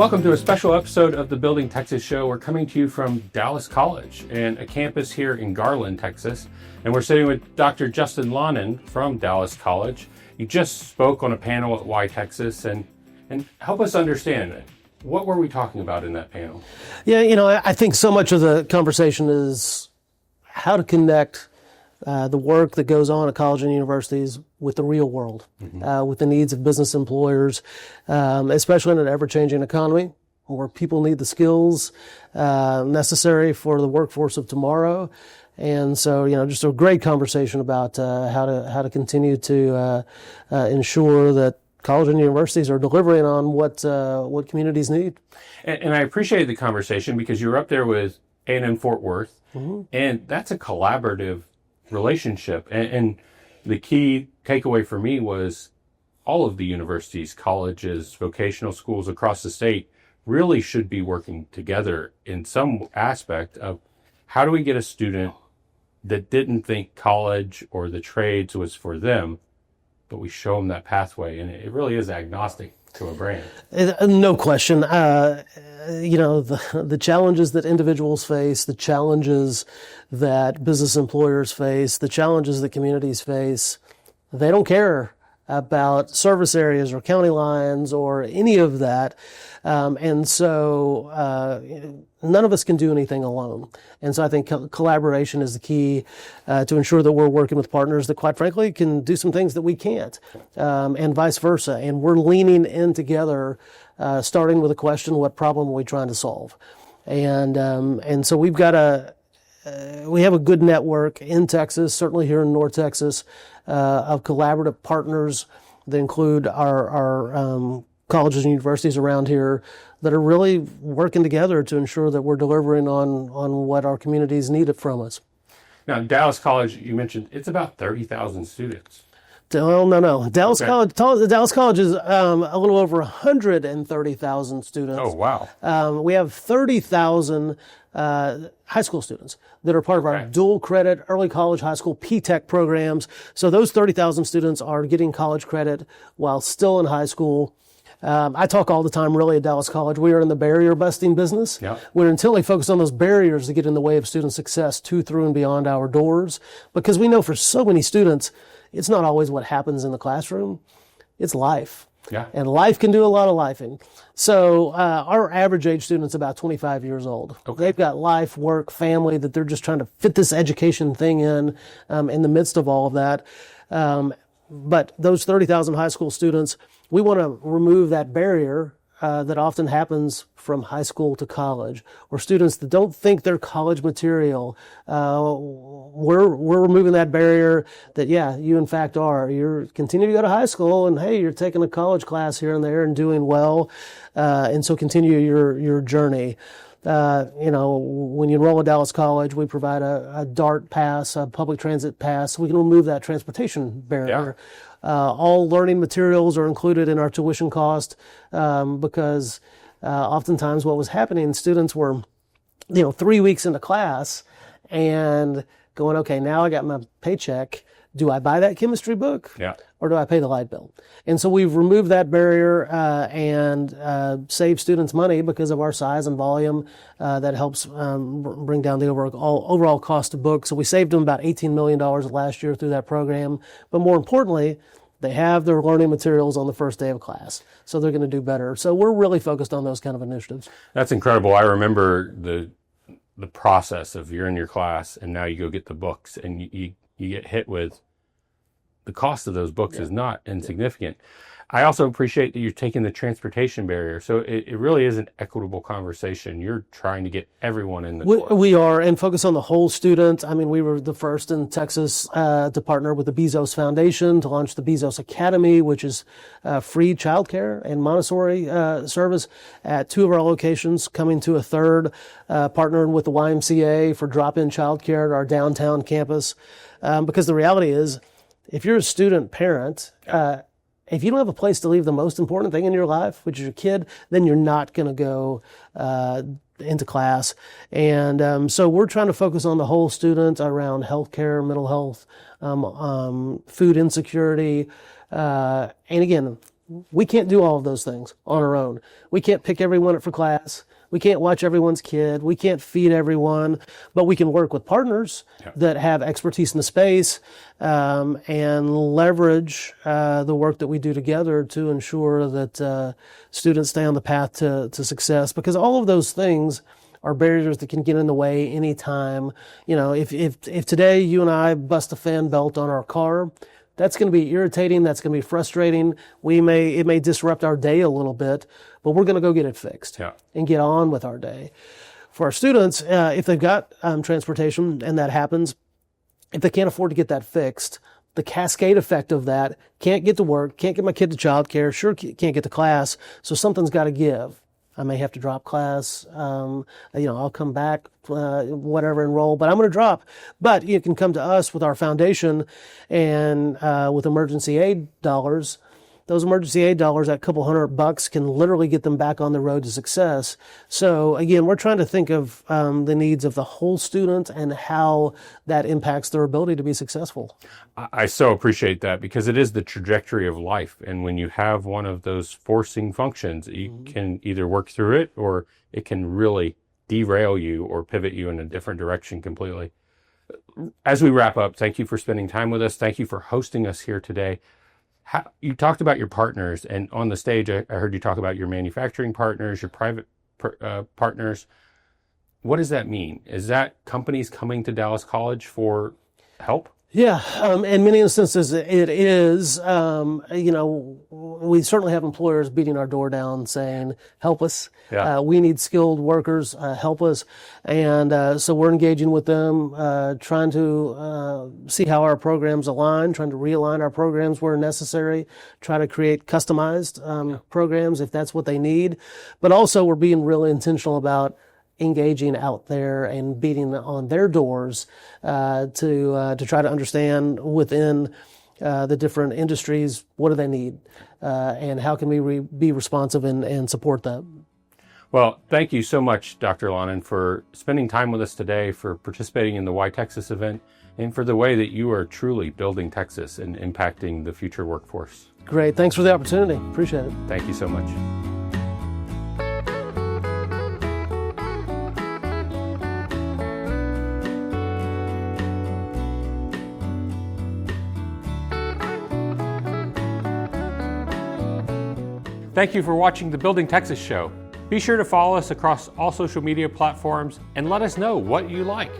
Welcome to a special episode of the Building Texas Show. We're coming to you from Dallas College and a campus here in Garland, Texas. And we're sitting with Dr. Justin Lonin from Dallas College. He just spoke on a panel at Y Texas and help us understand it. What were we talking about in that panel? Yeah, I think so much of the conversation is how to connect the work that goes on at colleges and universities with the real world, with the needs of business employers, especially in an ever-changing economy where people need the skills necessary for the workforce of tomorrow. And so, just a great conversation about how to continue to ensure that colleges and universities are delivering on what communities need. And I appreciate the conversation because you were up there with A&M Fort Worth, and that's a collaborative relationship. And the key takeaway for me was all of the universities, colleges, vocational schools across the state really should be working together in some aspect of how do we get a student that didn't think college or the trades was for them, but we show them that pathway. And it really is agnostic to a brand. No question. The challenges that individuals face, the challenges that business employers face, the challenges that communities face, they don't care about service areas or county lines or any of that. And so none of us can do anything alone. And so I think collaboration is the key to ensure that we're working with partners that, quite frankly, can do some things that we can't, and vice versa. And we're leaning in together, starting with a question, what problem are we trying to solve? And so we have a good network in Texas, certainly here in North Texas, of collaborative partners that include our colleges and universities around here that are really working together to ensure that we're delivering on what our communities need from us. Now, Dallas College, you mentioned, it's about 30,000 students. Well, no. Dallas College is a little over 130,000 students. Oh, wow. We have 30,000 high school students that are part of our dual credit early college high school P-Tech programs. So those 30,000 students are getting college credit while still in high school. I talk all the time really at Dallas College. We are in the barrier busting business. Yeah. We're intently focused on those barriers that get in the way of student success to, through, and beyond our doors, because we know for so many students, it's not always what happens in the classroom. It's life. Yeah. And life can do a lot of lifing. So our average age student's about 25 years old. Okay. They've got life, work, family that they're just trying to fit this education thing in the midst of all of that. But those 30,000 high school students, we want to remove that barrier that often happens from high school to college, or students that don't think they're college material. We're removing that barrier that, you in fact are. You're continuing to go to high school, and hey, you're taking a college class here and there and doing well, and so continue your journey. When you enroll at Dallas College, we provide a DART pass, a public transit pass. We can remove that transportation barrier. Yeah. All learning materials are included in our tuition cost because oftentimes what was happening, students were, 3 weeks into class and going, okay, now I got my paycheck. Do I buy that chemistry book? Yeah. Or do I pay the light bill? And so we've removed that barrier and saved students money because of our size and volume. That helps bring down the overall cost of books. So we saved them about $18 million last year through that program. But more importantly, they have their learning materials on the first day of class. So they're going to do better. So we're really focused on those kind of initiatives. That's incredible. I remember the process of you're in your class and now you go get the books and you get hit with the cost of those books is not insignificant. I also appreciate that you're taking the transportation barrier. So it really is an equitable conversation. You're trying to get everyone in the course. We are, and focus on the whole student. I mean, we were the first in Texas to partner with the Bezos Foundation to launch the Bezos Academy, which is free childcare and Montessori service at 2 of our locations, coming to a third, partnering with the YMCA for drop-in childcare at our downtown campus. Because the reality is, if you're a student parent, if you don't have a place to leave the most important thing in your life, which is your kid, then you're not going to go into class. And so we're trying to focus on the whole student around healthcare, mental health, food insecurity. And again, We can't do all of those things on our own. We can't pick everyone up for class. We can't watch everyone's kid. We can't feed everyone, but we can work with partners that have expertise in the space and leverage the work that we do together to ensure that students stay on the path to success. Because all of those things are barriers that can get in the way anytime. You know, if today you and I bust a fan belt on our car, that's going to be irritating. That's going to be frustrating. It may disrupt our day a little bit, but we're going to go get it fixed and get on with our day. For our students, if they've got transportation and that happens, if they can't afford to get that fixed, the cascade effect of that, can't get to work, can't get my kid to childcare, sure can't get to class, so something's got to give. I may have to drop class, I'll come back, whatever, enroll, but I'm going to drop. But you can come to us with our foundation and with emergency aid dollars. Those emergency aid dollars, that couple $100 can literally get them back on the road to success. So again, we're trying to think of the needs of the whole student and how that impacts their ability to be successful. I so appreciate that, because it is the trajectory of life. And when you have one of those forcing functions, you can either work through it or it can really derail you or pivot you in a different direction completely. As we wrap up, thank you for spending time with us. Thank you for hosting us here today. You talked about your partners, and on the stage, I heard you talk about your manufacturing partners, your private partners. What does that mean? Is that companies coming to Dallas College for help? Yeah, in many instances it is. We certainly have employers beating our door down saying, help us. We need skilled workers, help us. And so we're engaging with them, trying to see how our programs align, trying to realign our programs where necessary, try to create customized programs if that's what they need. But also we're being really intentional about engaging out there and beating on their doors to try to understand within the different industries, what do they need and how can we be responsive and support that. Well, thank you so much, Dr. Lonin, for spending time with us today, for participating in the Why Texas event, and for the way that you are truly building Texas and impacting the future workforce. Great. Thanks for the opportunity. Appreciate it. Thank you so much. Thank you for watching the Building Texas show. Be sure to follow us across all social media platforms and let us know what you like.